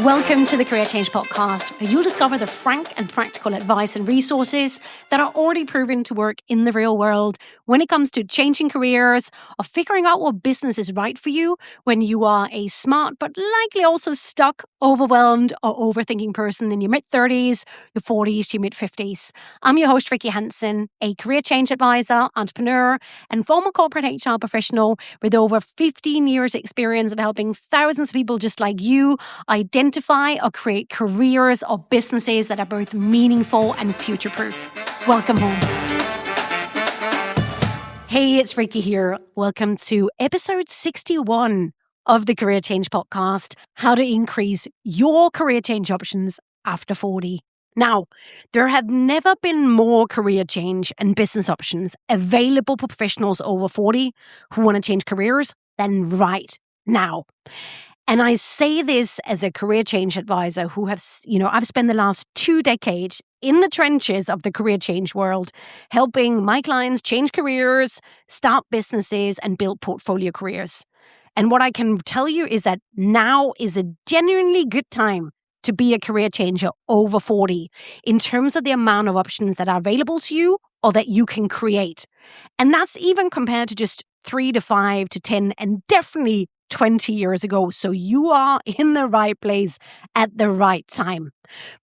Welcome to the Career Change Podcast, where you'll discover the frank and practical advice and resources that are already proven to work in the real world when it comes to changing careers or figuring out what business is right for you when you are a smart but likely also stuck, overwhelmed, or overthinking person in your mid-30s, your 40s, your mid-50s. I'm your host, Rikke Hansen, a career change advisor, entrepreneur, and former corporate HR professional with over 15 years experience of helping thousands of people just like you identify or create careers or businesses that are both meaningful and future-proof. Welcome home. Hey, it's Rikke here. Welcome to episode 61 of the Career Change Podcast, how to increase your career change options after 40. Now, there have never been more career change and business options available for professionals over 40 who want to change careers than right now. And I say this as a career change advisor who I've spent the last 2 decades in the trenches of the career change world, helping my clients change careers, start businesses, and build portfolio careers. And what I can tell you is that now is a genuinely good time to be a career changer over 40 in terms of the amount of options that are available to you or that you can create. And that's even compared to just 3 to 5 to 10 and definitely 20 years ago. So you are in the right place at the right time.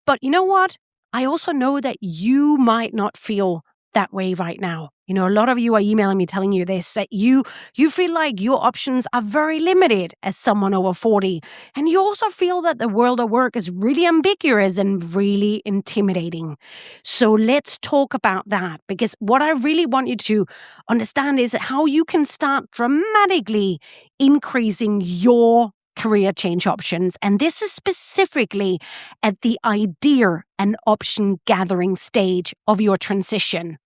But you know what? I also know that you might not feel that way right now. You know, a lot of you are emailing me telling you this, that you feel like your options are very limited as someone over 40. And you also feel that the world of work is really ambiguous and really intimidating. So let's talk about that, because what I really want you to understand is how you can start dramatically increasing your career change options. And this is specifically at the idea and option gathering stage of your transition.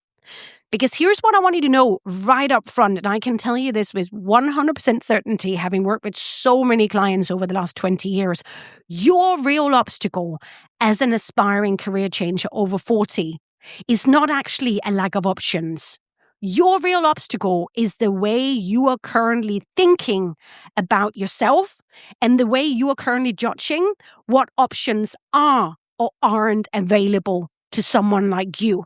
Because here's what I want you to know right up front, and I can tell you this with 100% certainty, having worked with so many clients over the last 20 years. Your real obstacle as an aspiring career changer over 40 is not actually a lack of options. Your real obstacle is the way you are currently thinking about yourself and the way you are currently judging what options are or aren't available to someone like you.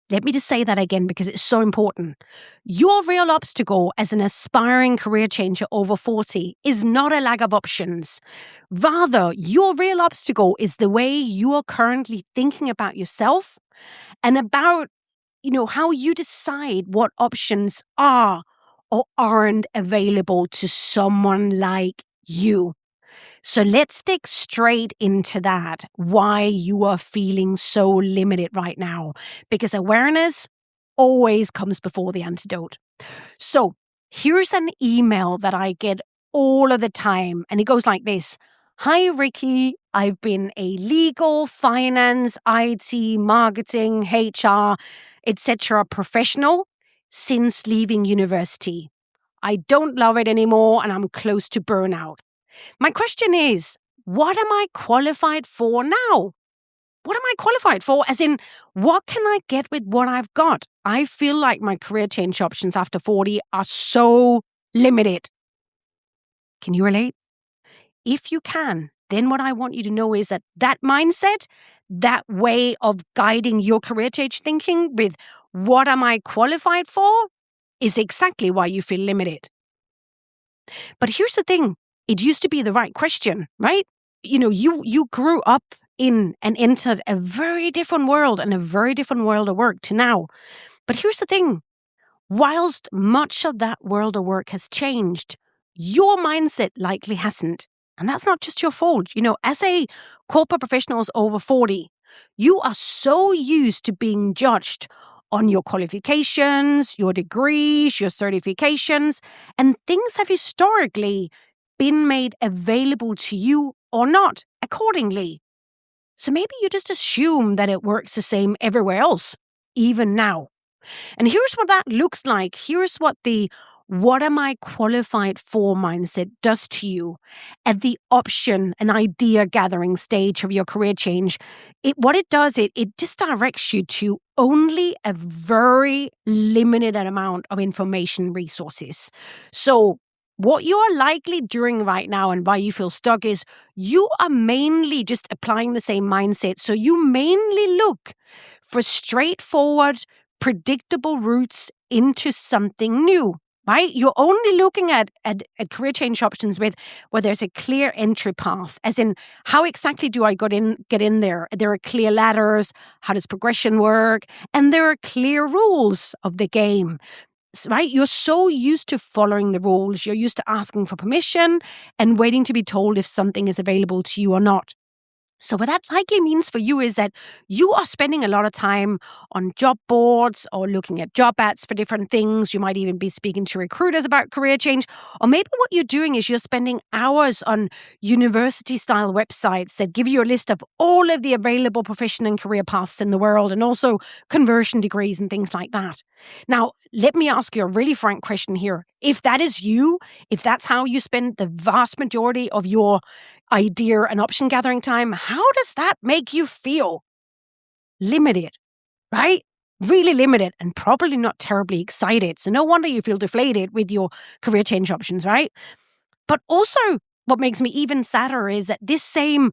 Let me just say that again because it's so important. Your real obstacle as an aspiring career changer over 40 is not a lack of options. Rather, your real obstacle is the way you are currently thinking about yourself and about, how you decide what options are or aren't available to someone like you. So let's dig straight into that, why you are feeling so limited right now, because awareness always comes before the antidote. So here's an email that I get all of the time, and it goes like this. Hi, Rikke. I've been a legal, finance, IT, marketing, HR, etc. professional since leaving university. I don't love it anymore, and I'm close to burnout. My question is, what am I qualified for now? What am I qualified for? As in, what can I get with what I've got? I feel like my career change options after 40 are so limited. Can you relate? If you can, then what I want you to know is that mindset, that way of guiding your career change thinking with what am I qualified for is exactly why you feel limited. But here's the thing. It used to be the right question, right? You grew up in and entered a very different world and a very different world of work to now. But here's the thing. Whilst much of that world of work has changed, your mindset likely hasn't. And that's not just your fault. As a corporate professional over 40, you are so used to being judged on your qualifications, your degrees, your certifications, and things have historically been made available to you or not accordingly. So maybe you just assume that it works the same everywhere else, even now. And here's what that looks like. Here's what the what am I qualified for mindset does to you at the option and idea gathering stage of your career change. What it does, it just directs you to only a very limited amount of information resources. So what you are likely doing right now and why you feel stuck is you are mainly just applying the same mindset. So you mainly look for straightforward, predictable routes into something new, right? You're only looking at career change options where there's a clear entry path, as in how exactly do I get in there? There are clear ladders. How does progression work? And there are clear rules of the game. Right? You're so used to following the rules. You're used to asking for permission and waiting to be told if something is available to you or not. So what that likely means for you is that you are spending a lot of time on job boards or looking at job ads for different things. You might even be speaking to recruiters about career change. Or maybe what you're doing is you're spending hours on university-style websites that give you a list of all of the available profession and career paths in the world, and also conversion degrees and things like that. Now, let me ask you a really frank question here. If that is you, if that's how you spend the vast majority of your idea and option gathering time, how does that make you feel? Limited, right? Really limited and probably not terribly excited. So no wonder you feel deflated with your career change options, right? But also what makes me even sadder is that this same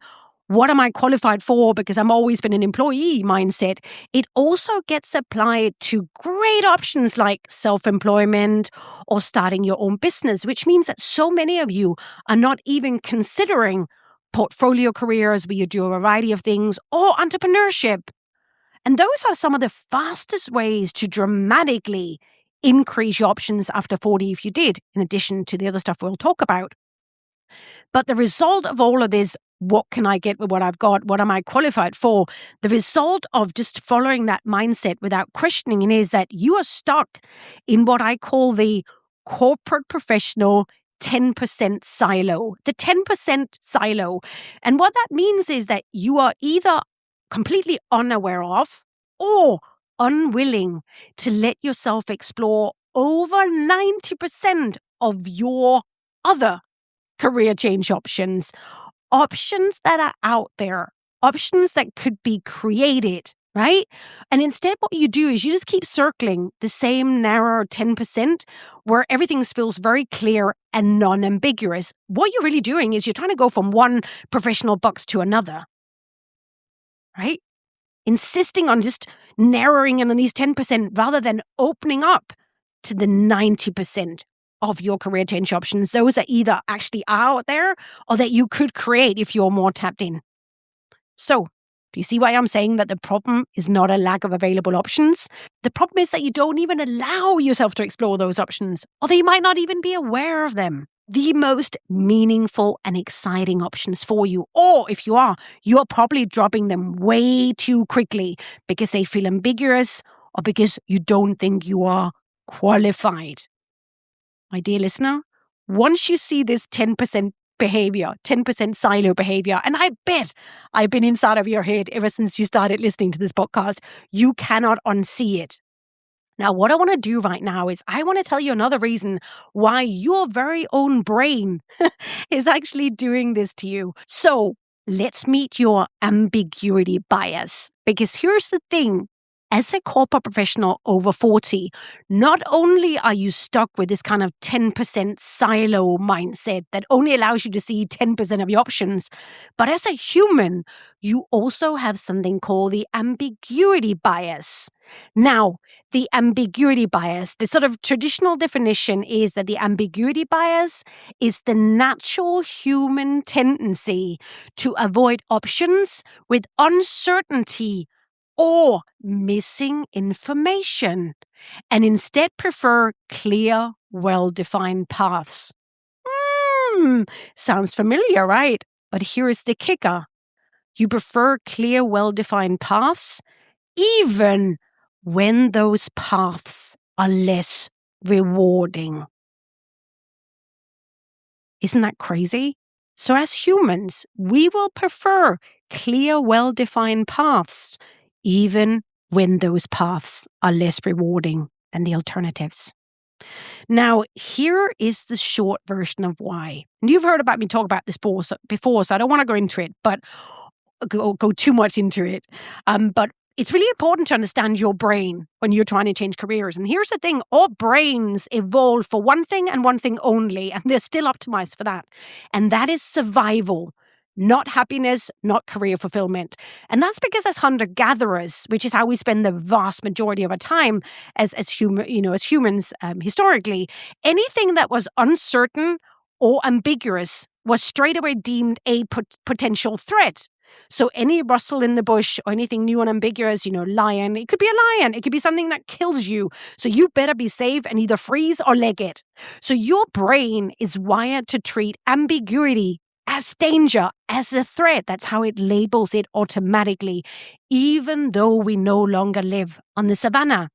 what am I qualified for because I'm always been an employee mindset, it also gets applied to great options like self-employment or starting your own business, which means that so many of you are not even considering portfolio careers where you do a variety of things or entrepreneurship. And those are some of the fastest ways to dramatically increase your options after 40 if you did, in addition to the other stuff we'll talk about. But the result of all of this, what can I get with what I've got? What am I qualified for? The result of just following that mindset without questioning it is that you are stuck in what I call the corporate professional 10% silo. The 10% silo. And what that means is that you are either completely unaware of or unwilling to let yourself explore over 90% of your other career change options that are out there, options that could be created, right? And instead, what you do is you just keep circling the same narrow 10% where everything feels very clear and non-ambiguous. What you're really doing is you're trying to go from one professional box to another, right? Insisting on just narrowing in on these 10% rather than opening up to the 90% of your career change options, those that either actually are out there or that you could create if you're more tapped in. So, do you see why I'm saying that the problem is not a lack of available options? The problem is that you don't even allow yourself to explore those options, or that you might not even be aware of them. The most meaningful and exciting options for you. Or if you are, you're probably dropping them way too quickly because they feel ambiguous or because you don't think you are qualified. My dear listener, once you see this 10% behavior, 10% silo behavior, and I bet I've been inside of your head ever since you started listening to this podcast, you cannot unsee it. Now, what I want to do right now is I want to tell you another reason why your very own brain is actually doing this to you. So let's meet your ambiguity bias. Because here's the thing. As a corporate professional over 40, not only are you stuck with this kind of 10% silo mindset that only allows you to see 10% of your options, but as a human, you also have something called the ambiguity bias. Now, the ambiguity bias, the sort of traditional definition is that the ambiguity bias is the natural human tendency to avoid options with uncertainty or missing information, and instead prefer clear, well-defined paths. Sounds familiar, right? But here is the kicker. You prefer clear, well-defined paths, even when those paths are less rewarding. Isn't that crazy? So as humans, we will prefer clear, well-defined paths, even when those paths are less rewarding than the alternatives. Now, here is the short version of why. And you've heard about me talk about this before, so I don't want to go into it, but go too much into it. But it's really important to understand your brain when you're trying to change careers. And here's the thing, our brains evolved for one thing and one thing only, and they're still optimized for that. And that is survival, not happiness, not career fulfillment. And that's because as hunter-gatherers, which is how we spend the vast majority of our time as humans historically, anything that was uncertain or ambiguous was straight away deemed a potential threat. So any rustle in the bush or anything new and ambiguous, lion, it could be a lion. It could be something that kills you. So you better be safe and either freeze or leg it. So your brain is wired to treat ambiguity as danger, as a threat. That's how it labels it automatically, even though we no longer live on the savannah.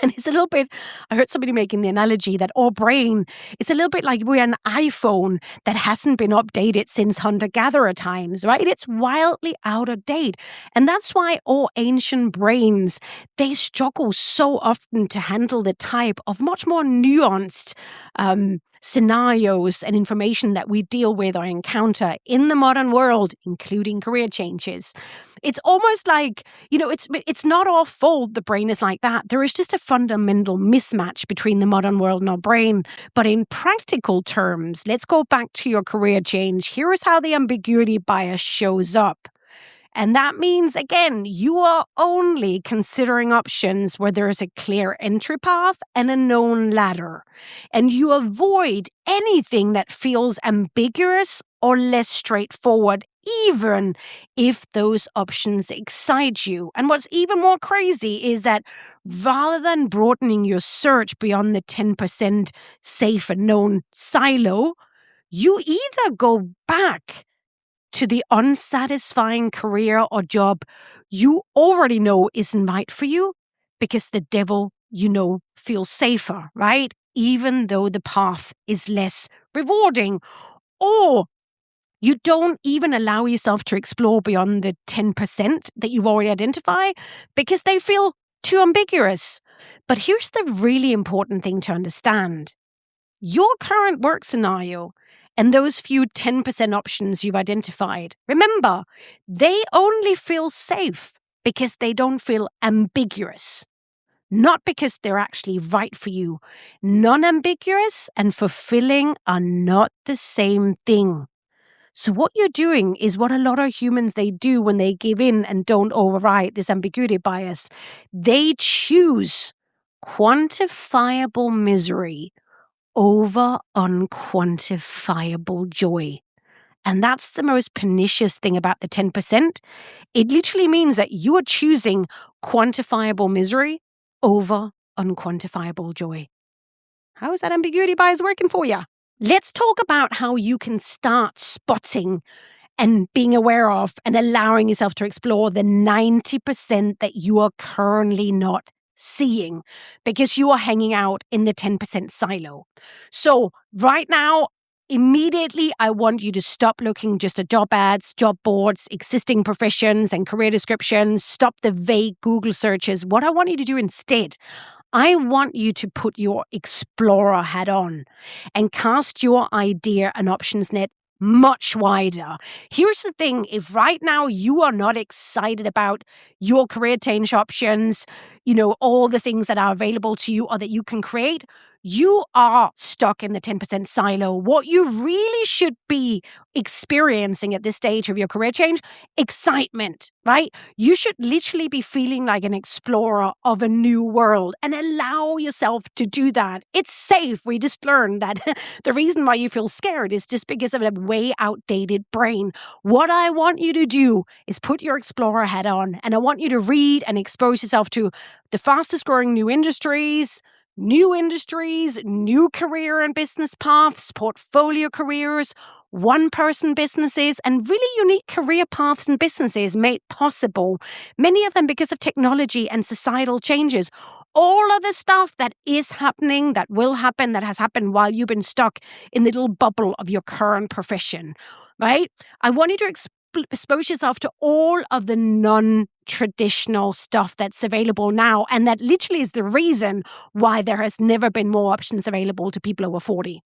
And it's a little bit, I heard somebody making the analogy that our brain is a little bit like we're an iPhone that hasn't been updated since hunter-gatherer times, right? It's wildly out of date. And that's why our ancient brains, they struggle so often to handle the type of much more nuanced scenarios and information that we deal with or encounter in the modern world, including career changes. It's almost like, it's not our fault the brain is like that. There is just a fundamental mismatch between the modern world and our brain. But in practical terms, let's go back to your career change. Here is how the ambiguity bias shows up. And that means, again, you are only considering options where there is a clear entry path and a known ladder. And you avoid anything that feels ambiguous or less straightforward, even if those options excite you. And what's even more crazy is that rather than broadening your search beyond the 10% safe and known silo, you either go back to the unsatisfying career or job you already know isn't right for you because the devil feels safer, right? Even though the path is less rewarding. Or you don't even allow yourself to explore beyond the 10% that you've already identified because they feel too ambiguous. But here's the really important thing to understand. Your current work scenario and those few 10% options you've identified, remember, they only feel safe because they don't feel ambiguous, not because they're actually right for you. Non-ambiguous and fulfilling are not the same thing. So what you're doing is what a lot of humans, they do when they give in and don't override this ambiguity bias. They choose quantifiable misery over unquantifiable joy. And that's the most pernicious thing about the 10%. It literally means that you are choosing quantifiable misery over unquantifiable joy. How is that ambiguity bias working for you? Let's talk about how you can start spotting and being aware of and allowing yourself to explore the 90% that you are currently not seeing because you are hanging out in the 10% silo. So right now, immediately, I want you to stop looking just at job ads, job boards, existing professions and career descriptions. Stop the vague Google searches. What I want you to do instead, I want you to put your explorer hat on and cast your idea and options net much wider. Here's the thing, if right now you are not excited about your career change options, all the things that are available to you or that you can create, you are stuck in the 10% silo. What you really should be experiencing at this stage of your career change, excitement, right? You should literally be feeling like an explorer of a new world and allow yourself to do that. It's safe. We just learned that the reason why you feel scared is just because of a way outdated brain. What I want you to do is put your explorer hat on, and I want you to read and expose yourself to the fastest growing new industries, new career and business paths, portfolio careers, one-person businesses, and really unique career paths and businesses made possible, many of them because of technology and societal changes. All of the stuff that is happening, that will happen, that has happened while you've been stuck in the little bubble of your current profession, right? I want you to expose yourself to all of the non-traditional stuff that's available now, and that literally is the reason why there has never been more options available to people over 40.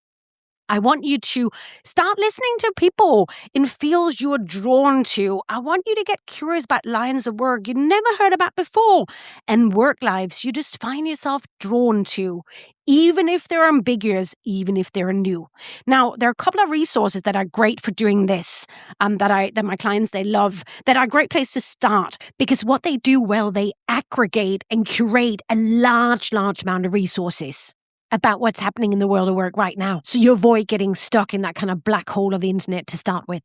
I want you to start listening to people in fields you're drawn to. I want you to get curious about lines of work you never heard about before and work lives you just find yourself drawn to, even if they're ambiguous, even if they're new. Now, there are a couple of resources that are great for doing this, that my clients, they love, that are a great place to start, because what they do well, they aggregate and curate a large amount of resources about what's happening in the world of work right now. So you avoid getting stuck in that kind of black hole of the internet to start with.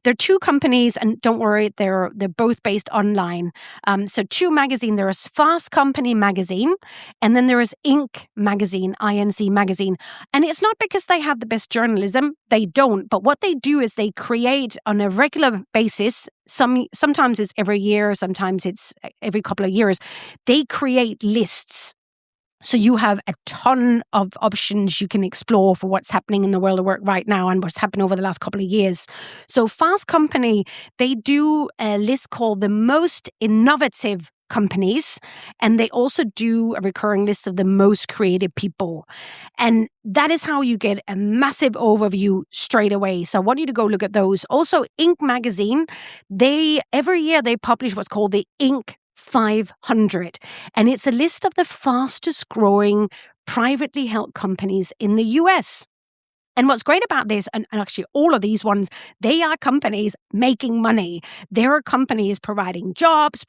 There are two companies, and don't worry, they're both based online. So two magazines. There is Fast Company magazine, and then there is Inc. magazine, INC magazine. And it's not because they have the best journalism. They don't. But what they do is they create on a regular basis. Sometimes it's every year, sometimes it's every couple of years. They create lists. So you have a ton of options you can explore for what's happening in the world of work right now and what's happened over the last couple of years. So Fast Company, they do a list called the most innovative companies, and they also do a recurring list of the most creative people. And that is how you get a massive overview straight away. So I want you to go look at those. Also, Inc. magazine, every year they publish what's called the Inc. 500. And it's a list of the fastest growing privately held companies in the US. And what's great about this, and actually all of these ones, they are companies making money. There are companies providing jobs,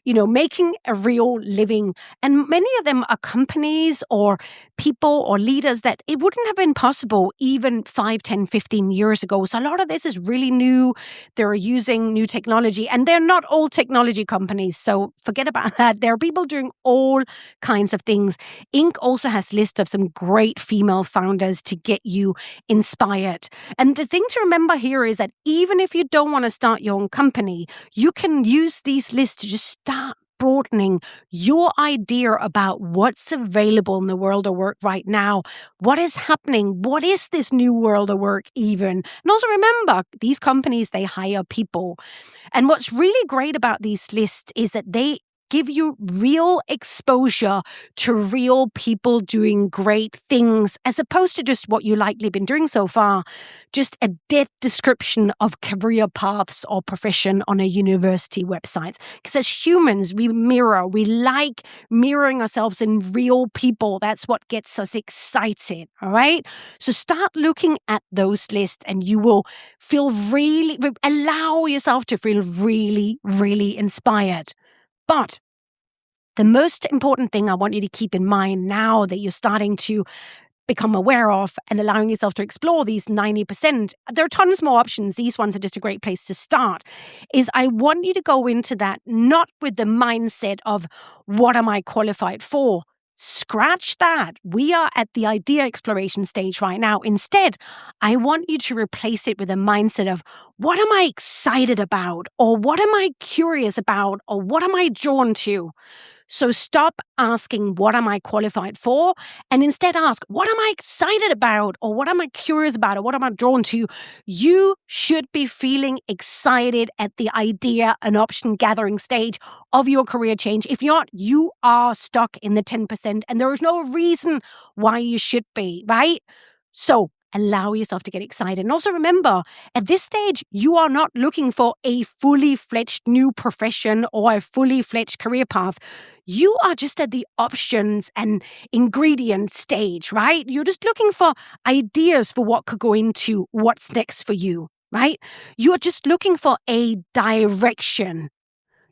making a real living. And many of them are companies or people or leaders that it wouldn't have been possible even 5, 10, 15 years ago. So a lot of this is really new. They're using new technology, and they're not all technology companies. So forget about that. There are people doing all kinds of things. Inc. also has a list of some great female founders to get you inspired. And the thing to remember here is that even if you don't want to start your own company, you can use these lists to just start broadening your idea about what's available in the world of work right now. What is happening? What is this new world of work even? And also remember, these companies, they hire people. And what's really great about these lists is that they give you real exposure to real people doing great things, as opposed to just what you likely been doing so far, just a dead description of career paths or profession on a university website. Because as humans, we like mirroring ourselves in real people. That's what gets us excited, all right? So start looking at those lists and you will allow yourself to feel really, really inspired. But the most important thing I want you to keep in mind now that you're starting to become aware of and allowing yourself to explore these 90%, there are tons more options. These ones are just a great place to start, is I want you to go into that not with the mindset of what am I qualified for? Scratch that. We are at the idea exploration stage right now. Instead, I want you to replace it with a mindset of what am I excited about? Or what am I curious about? Or what am I drawn to? So stop asking, what am I qualified for? And instead ask, what am I excited about? Or what am I curious about? Or what am I drawn to? You should be feeling excited at the idea and option gathering stage of your career change. If not, you are stuck in the 10%, and there is no reason why you should be, right? So allow yourself to get excited. And also remember, at this stage, you are not looking for a fully fledged new profession or a fully fledged career path. You are just at the options and ingredients stage, right? You're just looking for ideas for what could go into what's next for you, right? You're just looking for a direction.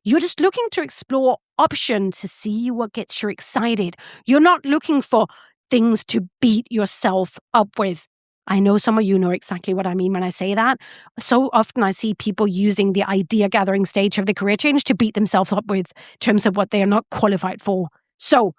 You're just looking to explore options to see what gets you excited. You're not looking for things to beat yourself up with. I know some of you know exactly what I mean when I say that. So often I see people using the idea gathering stage of the career change to beat themselves up with in terms of what they are not qualified for. So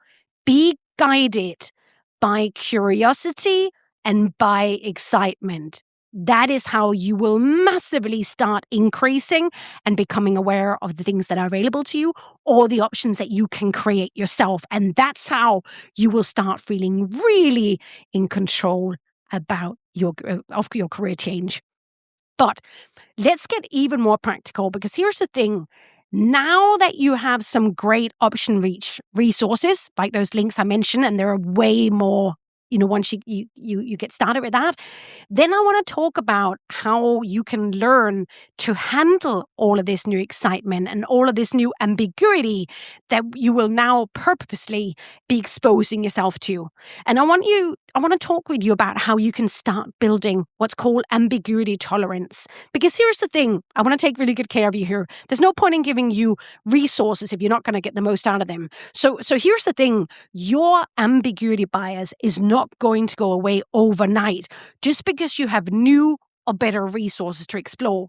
be guided by curiosity and by excitement. That is how you will massively start increasing and becoming aware of the things that are available to you or the options that you can create yourself. And that's how you will start feeling really in control about your career change. But let's get even more practical, because here's the thing. Now that you have some great option resources, like those links I mentioned, and there are way more, once you get started with that, then I want to talk about how you can learn to handle all of this new excitement and all of this new ambiguity that you will now purposely be exposing yourself to. And I want to talk with you about how you can start building what's called ambiguity tolerance. Because here's the thing, I want to take really good care of you here. There's no point in giving you resources if you're not going to get the most out of them. So here's the thing, your ambiguity bias is not going to go away overnight just because you have new or better resources to explore.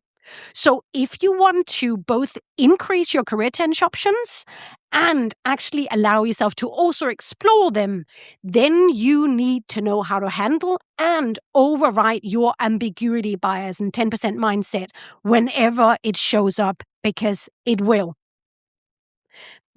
So if you want to both increase your career change options and actually allow yourself to also explore them, then you need to know how to handle and override your ambiguity bias and 10% mindset whenever it shows up, because it will.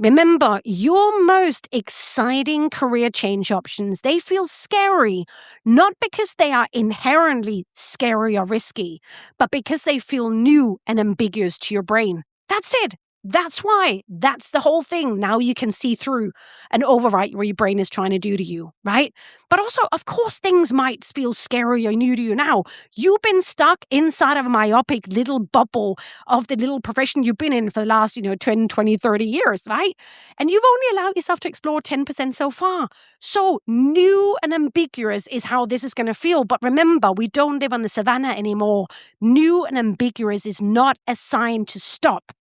Remember, your most exciting career change options, they feel scary, not because they are inherently scary or risky, but because they feel new and ambiguous to your brain. That's it. That's why. That's the whole thing. Now you can see through and overwrite what your brain is trying to do to you, right? But also, of course, things might feel scary or new to you now. You've been stuck inside of a myopic little bubble of the little profession you've been in for the last, 10, 20, 30 years, right? And you've only allowed yourself to explore 10% so far. So new and ambiguous is how this is going to feel. But remember, we don't live on the savannah anymore. New and ambiguous is not a sign to stop.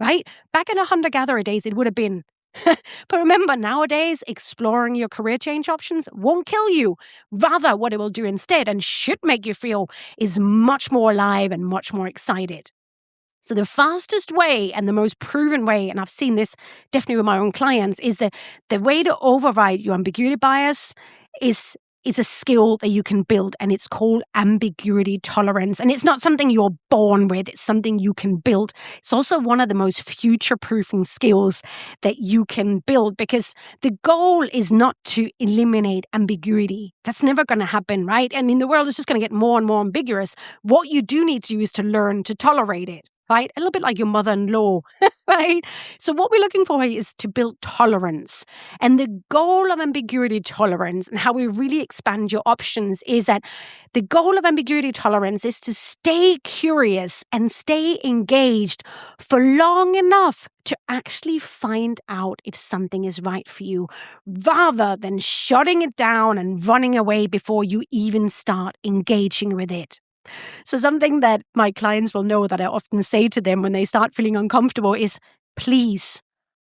Right? Back in the hunter-gatherer days, it would have been. But remember, nowadays, exploring your career change options won't kill you. Rather, what it will do instead, and should make you feel, is much more alive and much more excited. So the fastest way and the most proven way, and I've seen this definitely with my own clients, is the way to override your ambiguity bias is a skill that you can build, and it's called ambiguity tolerance. And it's not something you're born with, it's something you can build. It's also one of the most future-proofing skills that you can build, because the goal is not to eliminate ambiguity. That's never going to happen, right? I mean, the world is just going to get more and more ambiguous. What you do need to do is to learn to tolerate it. Right? A little bit like your mother-in-law, right? So what we're looking for is to build tolerance. And the goal of ambiguity tolerance and how we really expand your options is that the goal of ambiguity tolerance is to stay curious and stay engaged for long enough to actually find out if something is right for you, rather than shutting it down and running away before you even start engaging with it. So something that my clients will know that I often say to them when they start feeling uncomfortable is, please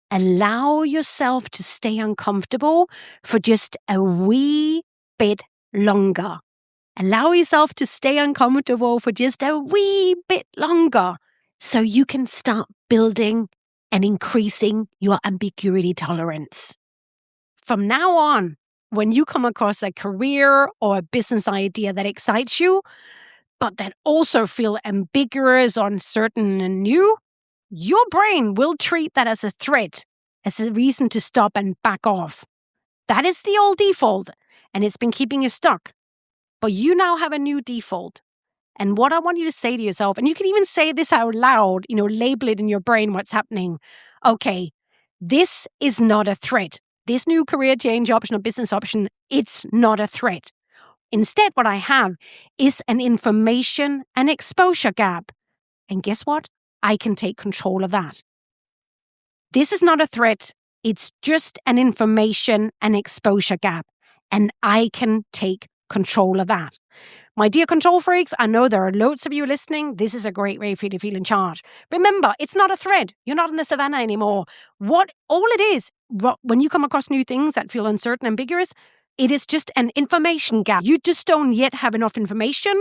allow yourself to stay uncomfortable for just a wee bit longer. Allow yourself to stay uncomfortable for just a wee bit longer so you can start building and increasing your ambiguity tolerance. From now on, when you come across a career or a business idea that excites you, but that also feel ambiguous, uncertain, and new, your brain will treat that as a threat, as a reason to stop and back off. That is the old default, and it's been keeping you stuck. But you now have a new default. And what I want you to say to yourself, and you can even say this out loud, label it in your brain what's happening. Okay, this is not a threat. This new career change option or business option, it's not a threat. Instead, what I have is an information and exposure gap. And guess what? I can take control of that. This is not a threat. It's just an information and exposure gap. And I can take control of that. My dear control freaks, I know there are loads of you listening. This is a great way for you to feel in charge. Remember, it's not a threat. You're not in the savannah anymore. All it is, when you come across new things that feel uncertain, ambiguous, it is just an information gap. You just don't yet have enough information,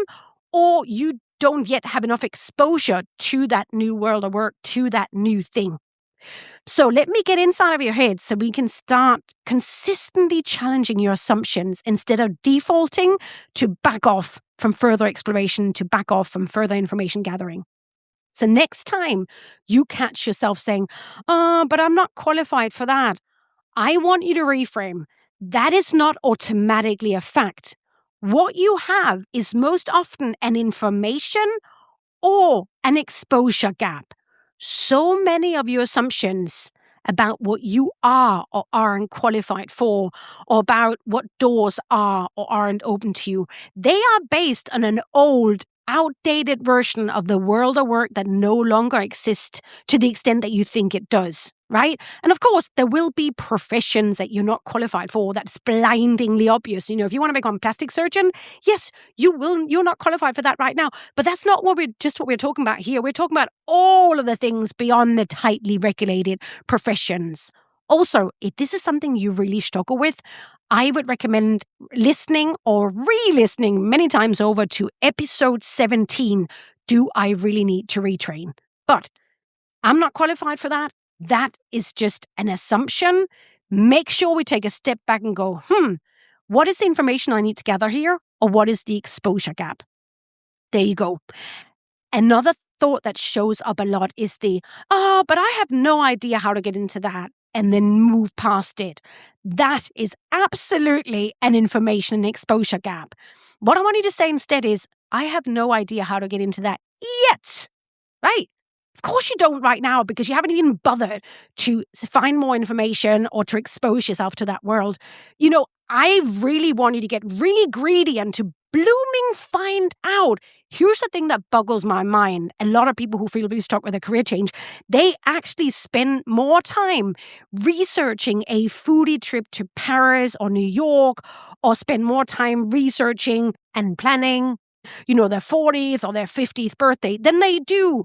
or you don't yet have enough exposure to that new world of work, to that new thing. So let me get inside of your head so we can start consistently challenging your assumptions instead of defaulting to back off from further exploration, to back off from further information gathering. So next time you catch yourself saying, but I'm not qualified for that, I want you to reframe. That is not automatically a fact. What you have is most often an information or an exposure gap. So many of your assumptions about what you are or aren't qualified for, or about what doors are or aren't open to you. They are based on an old, outdated version of the world of work that no longer exists to the extent that you think it does, right? And of course, there will be professions that you're not qualified for. That's blindingly obvious. If you want to become a plastic surgeon, yes, you're not qualified for that right now. But that's not what we're talking about here. We're talking about all of the things beyond the tightly regulated professions. Also, if this is something you really struggle with, I would recommend listening or re-listening many times over to episode 17, Do I Really Need to Retrain? But I'm not qualified for that. That is just an assumption. Make sure we take a step back and go, what is the information I need to gather here? Or what is the exposure gap? There you go. Another thought that shows up a lot is but I have no idea how to get into that, and then move past it. That is absolutely an information and exposure gap. What I want you to say instead is, I have no idea how to get into that yet, right? Of course you don't right now, because you haven't even bothered to find more information or to expose yourself to that world. I really want you to get really greedy and to blooming find out. Here's the thing that boggles my mind. A lot of people who feel really stuck with a career change, they actually spend more time researching a foodie trip to Paris or New York, or spend more time researching and planning, their 40th or their 50th birthday than they do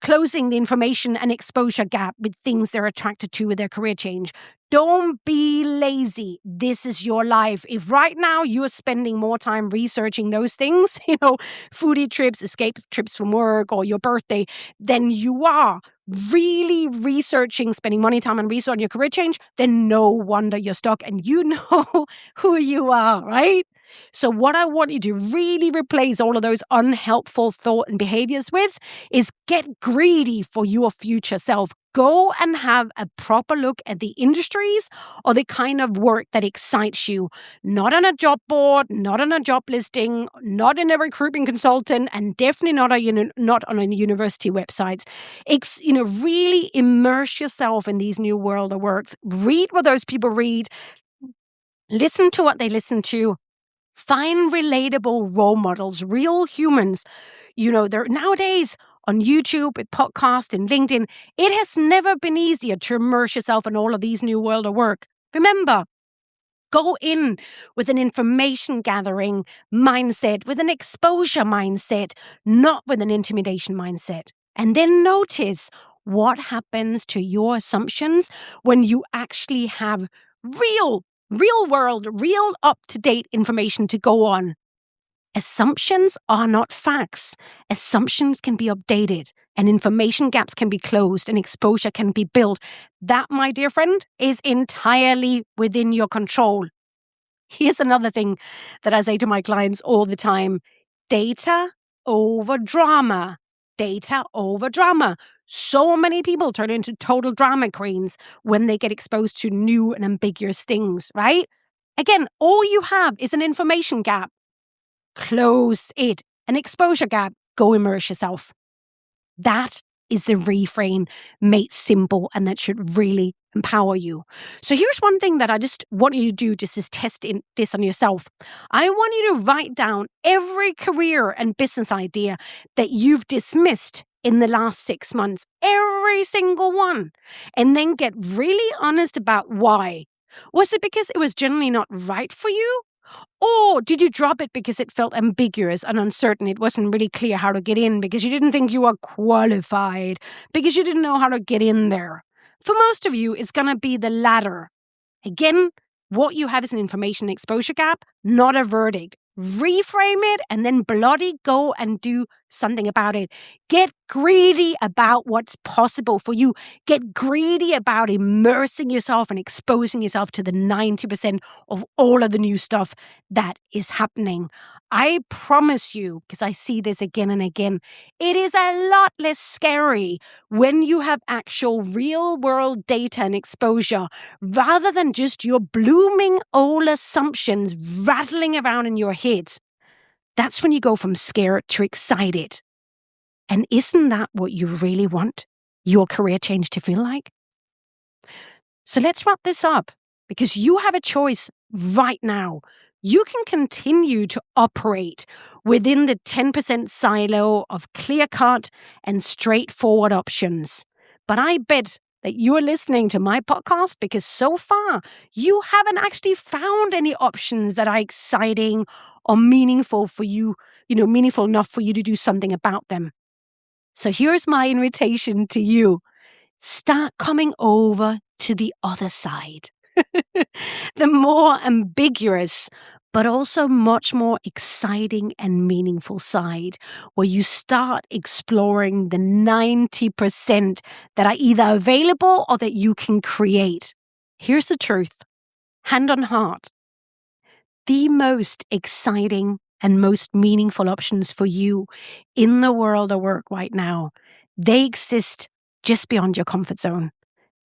closing the information and exposure gap with things they're attracted to with their career change. Don't be lazy. This is your life. If right now you're spending more time researching those things, foodie trips, escape trips from work, or your birthday, then you are really researching, spending money, time, and research on your career change, then no wonder you're stuck, and you know who you are, right? So what I want you to really replace all of those unhelpful thought and behaviors with is get greedy for your future self. Go and have a proper look at the industries or the kind of work that excites you. Not on a job board, not on a job listing, not in a recruitment consultant, and definitely not on a university website. Really immerse yourself in these new world of works. Read what those people read. Listen to what they listen to. Find relatable role models, real humans. They're nowadays on YouTube, with podcasts, and LinkedIn. It has never been easier to immerse yourself in all of these new world of work. Remember, go in with an information gathering mindset, with an exposure mindset, not with an intimidation mindset. And then notice what happens to your assumptions when you actually have real world, real up-to-date information to go on. Assumptions are not facts. Assumptions can be updated, and information gaps can be closed, and exposure can be built. That, my dear friend, is entirely within your control. Here's another thing that I say to my clients all the time. Data over drama. Data over drama. So many people turn into total drama queens when they get exposed to new and ambiguous things, right? Again, all you have is an information gap. Close it. An exposure gap. Go immerse yourself. That is the reframe made simple, and that should really empower you. So here's one thing that I just want you to do, just is test this on yourself. I want you to write down every career and business idea that you've dismissed in the last 6 months. Every single one. And then get really honest about why. Was it because it was generally not right for you? Or did you drop it because it felt ambiguous and uncertain? It wasn't really clear how to get in, because you didn't think you were qualified, because you didn't know how to get in there. For most of you, it's going to be the latter. Again, what you have is an information exposure gap, not a verdict. Reframe it and then bloody go and do something about it. Get greedy about what's possible for you. Get greedy about immersing yourself and exposing yourself to the 90% of all of the new stuff that is happening. I promise you, because I see this again and again, it is a lot less scary when you have actual real world data and exposure, rather than just your blooming old assumptions rattling around in your head. That's when you go from scared to excited. And isn't that what you really want your career change to feel like? So let's wrap this up because you have a choice right now. You can continue to operate within the 10% silo of clear-cut and straightforward options. But I bet that you're listening to my podcast because so far you haven't actually found any options that are exciting or meaningful for you, meaningful enough for you to do something about them. So here's my invitation to you. Start coming over to the other side. The more ambiguous, but also much more exciting and meaningful side, where you start exploring the 90% that are either available or that you can create. Here's the truth, hand on heart. The most exciting and most meaningful options for you in the world of work right now, they exist just beyond your comfort zone,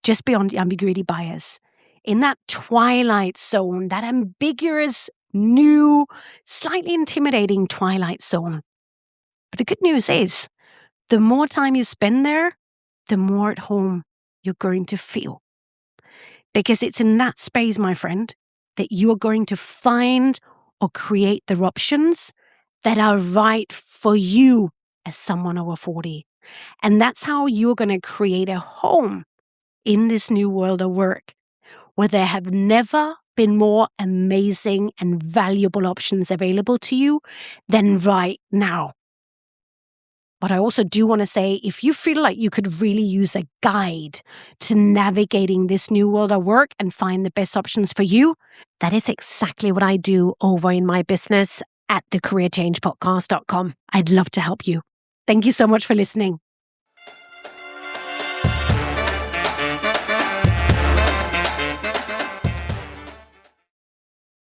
just beyond the ambiguity bias, in that twilight zone, that ambiguous, new, slightly intimidating twilight zone. But the good news is, the more time you spend there, the more at home you're going to feel. Because it's in that space, my friend, that you're going to find or create the options that are right for you as someone over 40. And that's how you're going to create a home in this new world of work, where there have never been more amazing and valuable options available to you than right now. But I also do want to say, if you feel like you could really use a guide to navigating this new world of work and find the best options for you, that is exactly what I do over in my business at thecareerchangepodcast.com. I'd love to help you. Thank you so much for listening.